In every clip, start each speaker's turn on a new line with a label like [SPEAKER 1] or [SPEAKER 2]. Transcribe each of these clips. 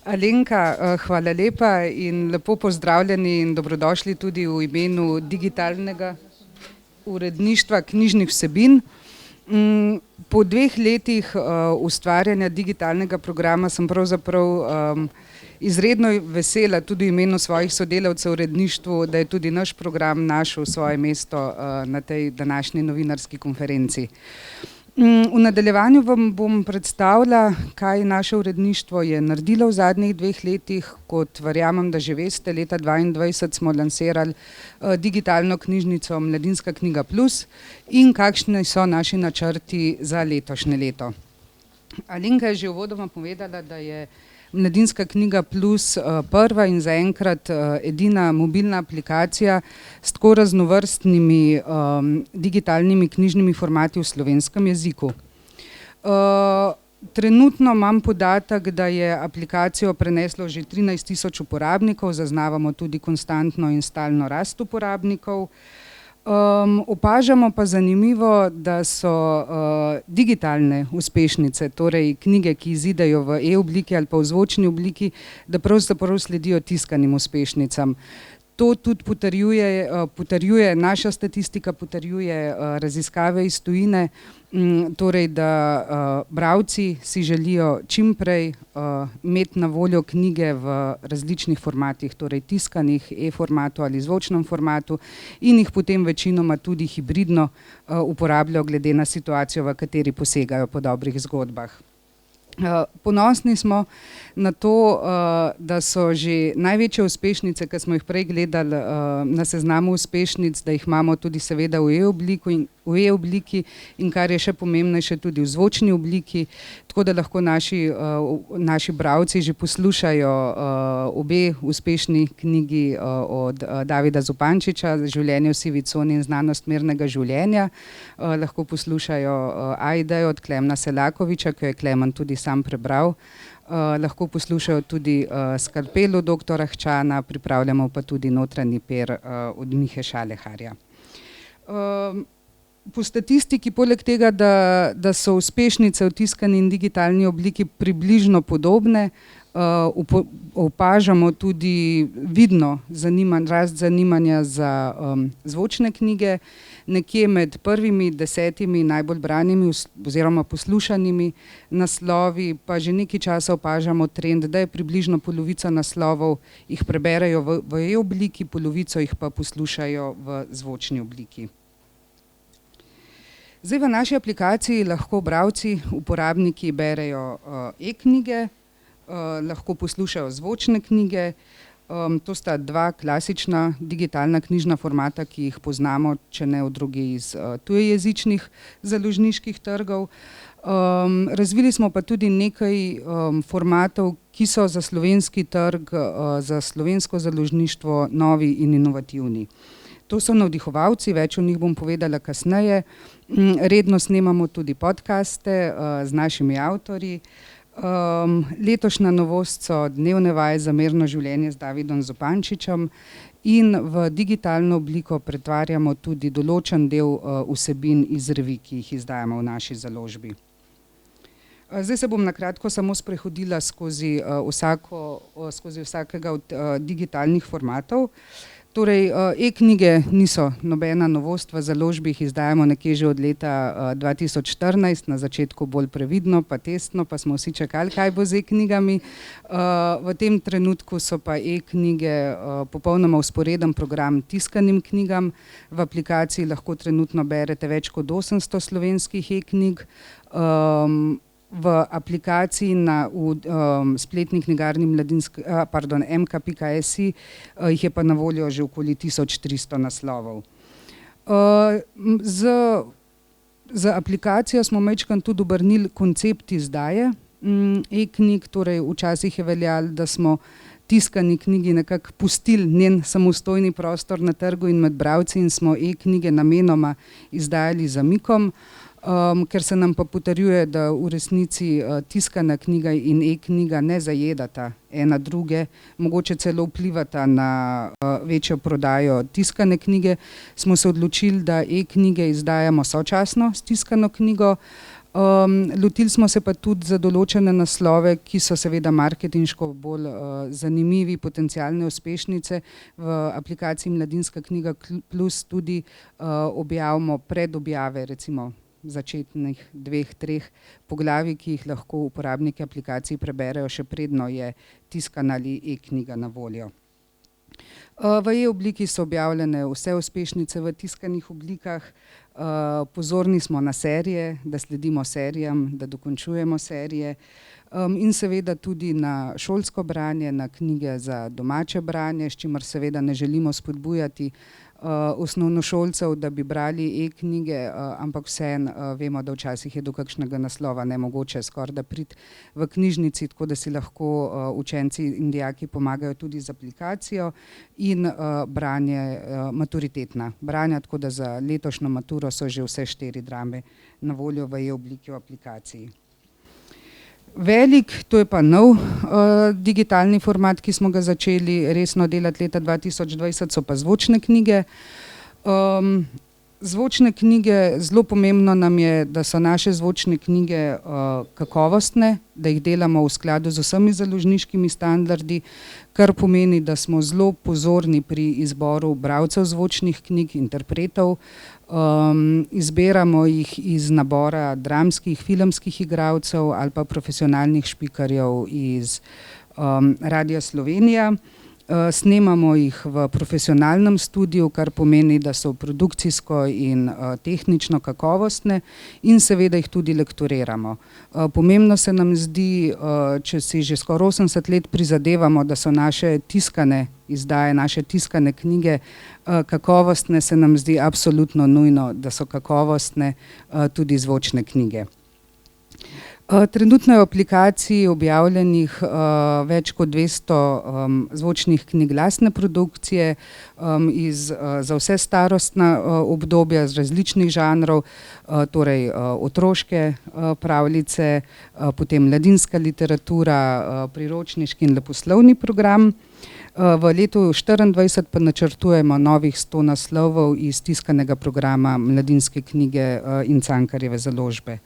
[SPEAKER 1] Alenka, hvala lepa in lepo pozdravljeni in dobrodošli tudi v imenu digitalnega uredništva knjižnih vsebin. Po 2 letih ustvarjanja digitalnega programa sem pravzaprav izredno vesela tudi v imenu svojih sodelavcev v uredništvu, da je tudi naš program našel svoje mesto na tej današnji novinarski konferenci. V nadaljevanju vam bom predstavila, kaj naše uredništvo je naredilo v zadnjih 2 letih. Kot verjamem, da že veste, leta 2022 smo lansirali digitalno knjižnico Mladinska knjiga plus in kakšni so naši načrti za letošnje leto. Alenka je že uvodoma povedala, da je Mladinska knjiga plus prva in zaenkrat edina mobilna aplikacija s tako raznovrstnimi digitalnimi knjižnimi formati v slovenskem jeziku. Trenutno imam podatek, da je aplikacijo preneslo že 13.000 uporabnikov, zaznavamo tudi konstantno in stalno rast uporabnikov. Opažamo pa zanimivo, da so digitalne uspešnice, torej knjige, ki izidejo v e-obliki ali pa v zvočni obliki, da pravzaprav sledijo tiskanim uspešnicam. To tudi potrjuje naša statistika, potrjuje raziskave iz tujine, torej da bralci si želijo čim prej imeti na voljo knjige v različnih formatih, torej tiskanih, e-formatu ali zvočnem formatu, in jih potem večinoma tudi hibridno uporabljajo glede na situacijo, v kateri posegajo po dobrih zgodbah. Ponosni smo na to, da so že največje uspešnice, ki smo jih prej gledali na seznamu uspešnic, da jih imamo tudi seveda v e-obliki in kar je še pomembnejše tudi v zvočni obliki, tako da lahko naši bralci že poslušajo obe uspešni knjigi od Davida Zupančiča, Življenje v sivi coni in Znanost mirnega življenja. Lahko poslušajo Ajde od Klemna Selakoviča, ki jo je Klemen tudi sam prebral. Lahko poslušajo tudi Skalpelo doktora Hčana, pripravljamo pa tudi Notranji per od Mihe Šaleharja. Po statistiki, poleg tega, da so uspešnice v tiskani in digitalni obliki približno podobne, opažamo tudi vidno rast zanimanja za zvočne knjige. Nekje med prvimi 10 najbolj branimi oziroma poslušanimi naslovi pa že nekaj časa opažamo trend, da je približno polovica naslovov jih preberejo v e-obliki, polovico jih pa poslušajo v zvočni obliki. Zdaj v naši aplikaciji lahko bralci, uporabniki berejo e-knjige, lahko poslušajo zvočne knjige. To sta 2 klasična digitalna knjižna formata, ki jih poznamo, če ne v drugi iz tujejezičnih založniških trgov. Razvili smo pa tudi nekaj formatov, ki so za slovenski trg, za slovensko založništvo novi in inovativni. To so navdihovalci, več o njih bom povedala kasneje. Redno snemamo tudi podcaste z našimi avtorji. Letošnja novost so dnevne vaje za mirno življenje z Davidom Zupančičem in v digitalno obliko pretvarjamo tudi določen del vsebin iz revij, ki jih izdajamo v naši založbi. Zdaj se bom na kratko samo sprehodila skozi vsakega od digitalnih formatov. Torej, e-knjige niso nobena novost v založbi, jih izdajamo nekje že od leta 2014, na začetku bolj previdno pa testno, pa smo vsi čakali, kaj bo z e-knjigami. V tem trenutku so pa e-knjige popolnoma vzporeden program tiskanim knjigam. V aplikaciji lahko trenutno berete več kot 800 slovenskih e-knjig. V aplikaciji v spletni knjigarni mk.si jih je pa na voljo že okoli 1300 naslovov. Z aplikacijo smo majčkeno tudi obrnili koncept izdaje e-knjig, torej včasih je veljalo, da smo tiskani knjigi nekako pustili njen samostojni prostor na trgu in med bralci in smo e-knjige namenoma izdajali z zamikom. Ker se nam pa potrjuje, da v resnici tiskana knjiga in e-knjiga ne zajedata ena druge, mogoče celo vplivata na večjo prodajo tiskane knjige, smo se odločili, da e-knjige izdajamo sočasno s tiskano knjigo. Lotili smo se pa tudi za določene naslove, ki so seveda marketinško bolj zanimivi, potencialne uspešnice. V aplikaciji Mladinska knjiga plus tudi objavimo predobjave, recimo začetnih 2-3 poglavij, ki jih lahko uporabniki aplikacij preberejo, še predno je tiskana ali e-knjiga na voljo. V e-obliki so objavljene vse uspešnice v tiskanih oblikah. Pozorni smo na serije, da sledimo serijam, da dokončujemo serije, in seveda tudi na šolsko branje, na knjige za domače branje, s čimer seveda ne želimo spodbujati osnovnošolcev, da bi brali e-knjige, ampak vseeno vemo, da včasih je do kakšnega naslova nemogoče skorajda priti v knjižnici, tako da si lahko učenci in dijaki pomagajo tudi z aplikacijo in branje, maturitetna branja, tako da za letošnjo maturo so že vse 4 drame na voljo v e-obliki v aplikaciji. Velik, to je pa nov digitalni format, ki smo ga začeli resno delati leta 2020, so pa zvočne knjige. Zvočne knjige, zelo pomembno nam je, da so naše zvočne knjige kakovostne, da jih delamo v skladu z vsemi založniškimi standardi, kar pomeni, da smo zelo pozorni pri izboru bralcev zvočnih knjig, interpretov. Izbiramo jih iz nabora dramskih, filmskih igralcev ali pa profesionalnih špikarjev iz Radia Slovenija. Snemamo jih v profesionalnem studiu, kar pomeni, da so produkcijsko in tehnično kakovostne, in seveda jih tudi lektoriramo. Pomembno se nam zdi, če si že skoraj 80 let prizadevamo, da so naše tiskane izdaje, naše tiskane knjige kakovostne, se nam zdi absolutno nujno, da so kakovostne tudi zvočne knjige. Trenutno je v aplikaciji objavljenih več kot 200 zvočnih knjig lastne produkcije za vse starostna obdobja, z različnih žanrov, torej otroške pravljice, potem mladinska literatura, priročniški in leposlovni program. V letu 2024 pa načrtujemo novih 100 naslovov iz tiskanega programa Mladinske knjige in Cankarjeve založbe.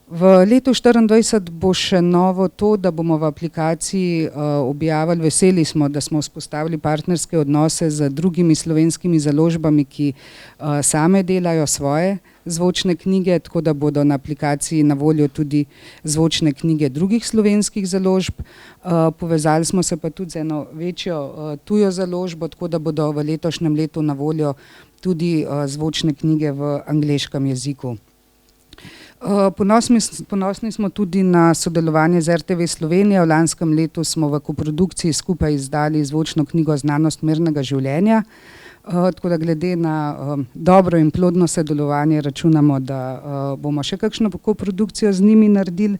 [SPEAKER 1] V letu 2024 bo še novo to, da bomo v aplikaciji objavili, veseli smo, da smo vzpostavili partnerske odnose z drugimi slovenskimi založbami, ki same delajo svoje zvočne knjige, tako da bodo na aplikaciji na voljo tudi zvočne knjige drugih slovenskih založb. Povezali smo se pa tudi z eno večjo tujo založbo, tako da bodo v letošnjem letu na voljo tudi zvočne knjige v angleškem jeziku. Ponosni smo tudi na sodelovanje z RTV Slovenija. V lanskem letu smo v koprodukciji skupaj izdali zvočno knjigo Znanost mirnega življenja. Tako da glede na dobro in plodno sodelovanje računamo, da bomo še kakšno koprodukcijo z njimi naredili.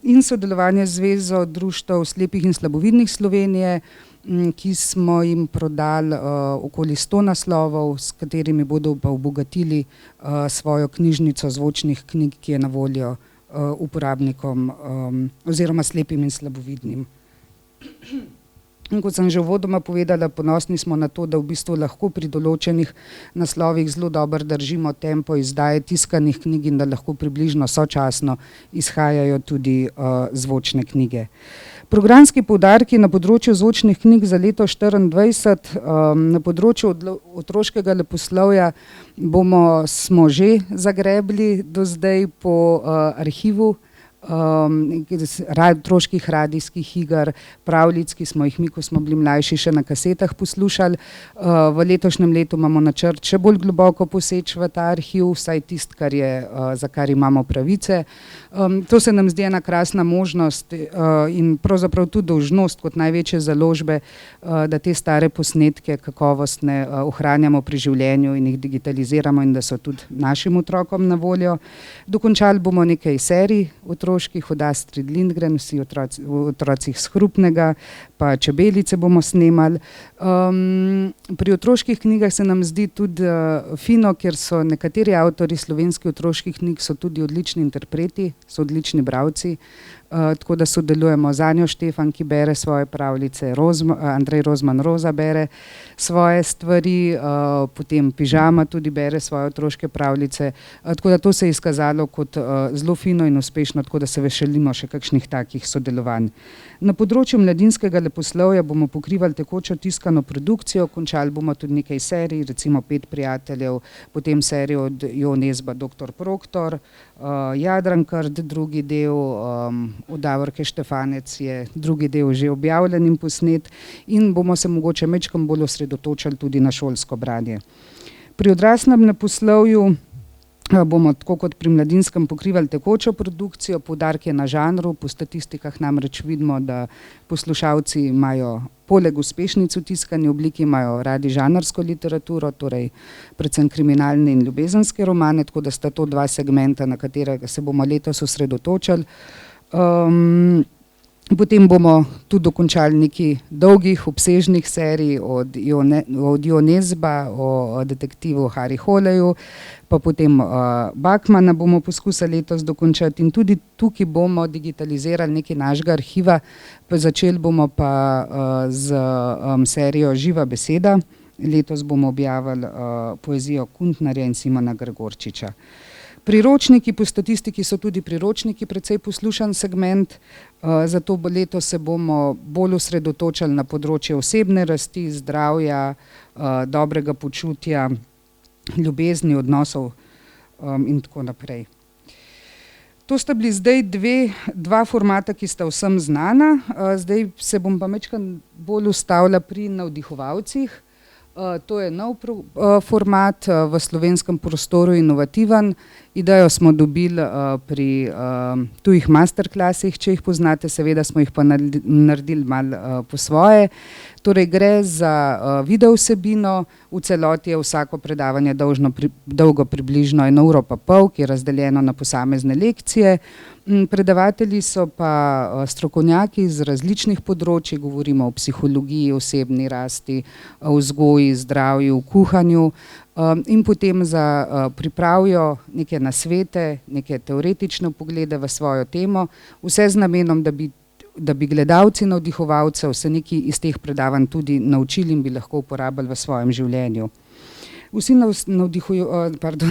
[SPEAKER 1] In sodelovanje z Zvezo društev slepih in slabovidnih Slovenije, ki smo jim prodali okoli 100 naslovov, s katerimi bodo pa obogatili svojo knjižnico zvočnih knjig, ki je na voljo uporabnikom oziroma slepim in slabovidnim. In kot sem že uvodoma povedala, ponosni smo na to, da v bistvu lahko pri določenih naslovih zelo dobro držimo tempo izdaje tiskanih knjig in da lahko približno sočasno izhajajo tudi zvočne knjige. Programski poudarki na področju zvočnih knjig za leto 2024, na področju otroškega leposlovja smo že zagrebli do zdaj po arhivu otroških radijskih iger, pravljic, ki smo jih mi, ko smo bili mlajši, še na kasetah poslušali. V letošnjem letu imamo načrt še bolj globoko poseči v ta arhiv, vsaj tisto, za kar imamo pravice. To se nam zdi ena krasna možnost in pravzaprav tudi dolžnost kot največje založbe, da te stare posnetke kakovostne ohranjamo pri življenju in jih digitaliziramo in da so tudi našim otrokom na voljo. Dokončali bomo nekaj serij otroških od Astrid Lindgren, Vsi otroci s Hrupnega, pa Čebelice bomo snemali. Pri otroških knjigah se nam zdi tudi fino, ker so nekateri avtorji slovenskih otroških knjig so tudi odlični interpreti, so odlični bralci. tako da sodelujemo z Anjo Štefan, ki bere svoje pravljice, Andrej Rozman Roza bere svoje stvari, potem Pižama tudi bere svoje otroške pravljice, tako da to se je izkazalo kot zelo fino in uspešno, tako da se veselimo še kakšnih takih sodelovanj. Na področju mladinskega leposlovja bomo pokrivali tekočo tiskano produkcijo, končali bomo tudi nekaj serij, recimo 5 prijateljev, potem serijo od Jo Nezba Doktor Proktor, Jadrankrt drugi del, od Davorke Štefanec je drugi del že objavljen in posnet in bomo se mogoče majčkeno bolj osredotočili tudi na šolsko branje. Pri odraslem leposlovju bomo tako kot pri mladinskem pokrivali tekočo produkcijo, poudarek je na žanru, po statistikah namreč vidimo, da poslušalci imajo poleg uspešnic v tiskani obliki imajo radi žanrsko literaturo, torej predvsem kriminalne in ljubezenske romane, tako da sta to 2 segmenta, na katerega se bomo letos osredotočili. Potem bomo tudi dokončali nekaj dolgih, obsežnih serij od Jo Nezba o detektivu Harry Holeju, pa potem Bachmana bomo poskusili letos dokončati in tudi tukaj bomo digitalizirali nekaj našega arhiva, začeli bomo pa z serijo Živa beseda. Letos bomo objavili poezijo Kuntnerja in Simona Gregorčiča. Priročniki po statistiki so tudi priročniki precej poslušan segment, zato letos se bomo bolj osredotočali na področje osebne rasti, zdravja, dobrega počutja, ljubezni, odnosov in tako naprej. To sta bili zdaj dva formata, ki sta vsem znana, zdaj se bom pa majčkeno bolj ustavila pri navdihovalcih. To je nov format v slovenskem prostoru, inovativen. Idejo smo dobili pri tujih masterclassih, če jih poznate, seveda smo jih pa naredili malo po svoje. Torej gre za video vsebino, v celoti je vsako predavanje dolgo približno 1,5 ure, ki je razdeljeno na posamezne lekcije. Predavatelji so pa strokovnjaki iz različnih področij, govorimo o psihologiji, osebni rasti, o vzgoji, zdravju, kuhanju in potem pripravijo neke nasvete, neke teoretične poglede v svojo temo, vse z namenom, da bi gledalci navdihovalcev se nekaj iz teh predavanj tudi naučili in bi lahko uporabili v svojem življenju. Vsi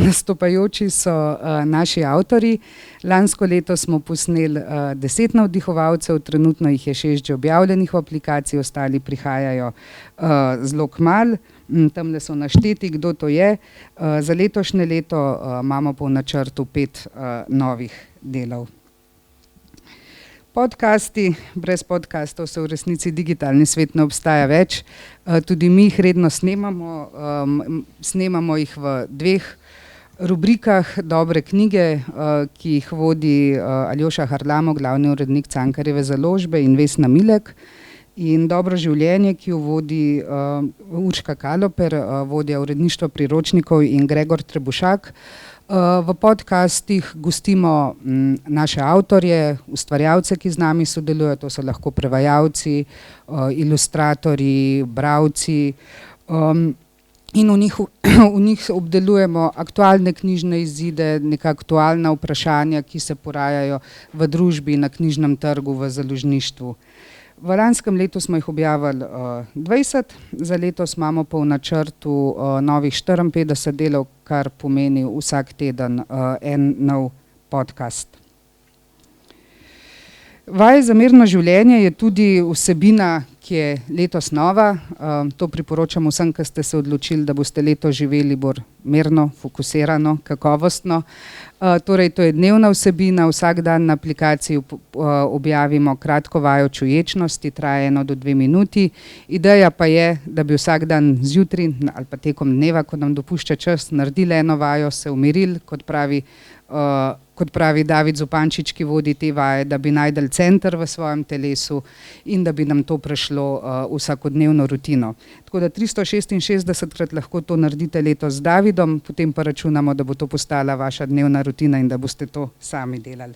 [SPEAKER 1] nastopajoči so naši avtorji. Lansko leto smo posneli 10 navdihovalcev, trenutno jih je 6 že objavljenih v aplikaciji, ostali prihajajo zelo kmalu. Tamle so našteti, kdo to je. Za letošnje leto imamo pa v načrtu 5 novih delov. Podcasti, brez podcastov se v resnici digitalni svet ne obstaja več. Tudi mi jih redno snemamo jih v 2 rubrikah dobre knjige, ki jih vodi Aljoša Harlamo, glavni urednik Cankarjeve založbe, in Vesna Milek, in Dobro življenje, ki jo vodi Urška Kaloper, vodja uredništva priročnikov, in Gregor Trebušak. V podcastih gostimo naše avtorje, ustvarjalce, ki z nami sodelujejo, to so lahko prevajalci, ilustratorji, bralci, in v njih obdelujemo aktualne knjižne izide, neka aktualna vprašanja, ki se porajajo v družbi, na knjižnem trgu, v založništvu. V lanskem letu smo jih objavili 20, za letos imamo pa v načrtu novih 54 delov, kar pomeni vsak teden en nov podcast. Vaje za mirno življenje je tudi vsebina, ki je letos nova. To priporočam vsem, ki ste se odločili, da boste letos živeli bolj mirno, fokusirano, kakovostno. Torej, to je dnevna vsebina, vsak dan na aplikaciji objavimo kratko vajo čuječnosti, traja 1 do 2 minuti. Ideja pa je, da bi vsak dan zjutraj ali pa tekom dneva, ko nam dopušča čas, naredili eno vajo, se umirili, kot pravi David Zupančič, ki vodi te vaje, da bi našli center v svojem telesu in da bi nam to prešlo vsakodnevno rutino. Tako da 366krat lahko to naredite letos z Davidom, potem pa računamo, da bo to postala vaša dnevna rutina in da boste to sami delali.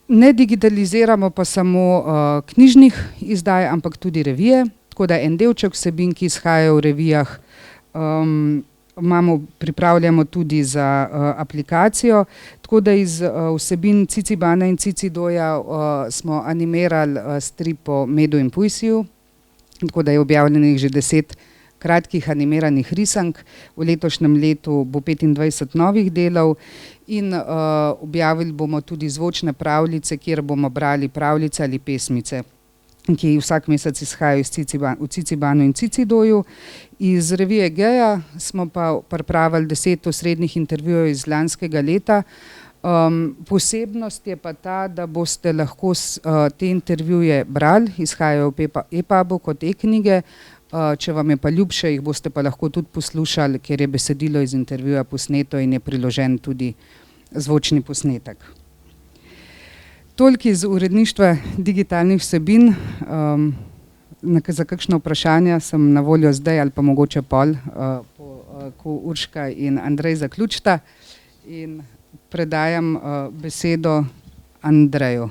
[SPEAKER 1] Ne digitaliziramo pa samo knjižnih izdaj, ampak tudi revije, tako da en delček vsebin, ki izhajajo v revijah, pripravljamo tudi za aplikacijo, tako da iz vsebin Cicibana in Cicidoja smo animirali strip o Medu in Pujsiju, tako da je objavljenih že 10 kratkih animiranih risank. V letošnjem letu bo 25 novih delov in objavili bomo tudi zvočne pravljice, kjer bomo brali pravljice ali pesmice, ki vsak mesec izhajajo v Cicibanu in Cicidoju. Iz revije Geja smo pa pripravili 10 osrednjih intervjujev iz lanskega leta. Posebnost je pa ta, da boste lahko te intervjuje brali, izhajajo v e-pubu kot e-knjige. Če vam je pa ljubše, jih boste pa lahko tudi poslušali, ker je besedilo iz intervjuja posneto in je priložen tudi zvočni posnetek. Toliko iz uredništva digitalnih vsebin. Za kakšno vprašanje sem na voljo zdaj ali pa mogoče pol, ko Urška in Andrej zaključita, in predajam besedo Andreju.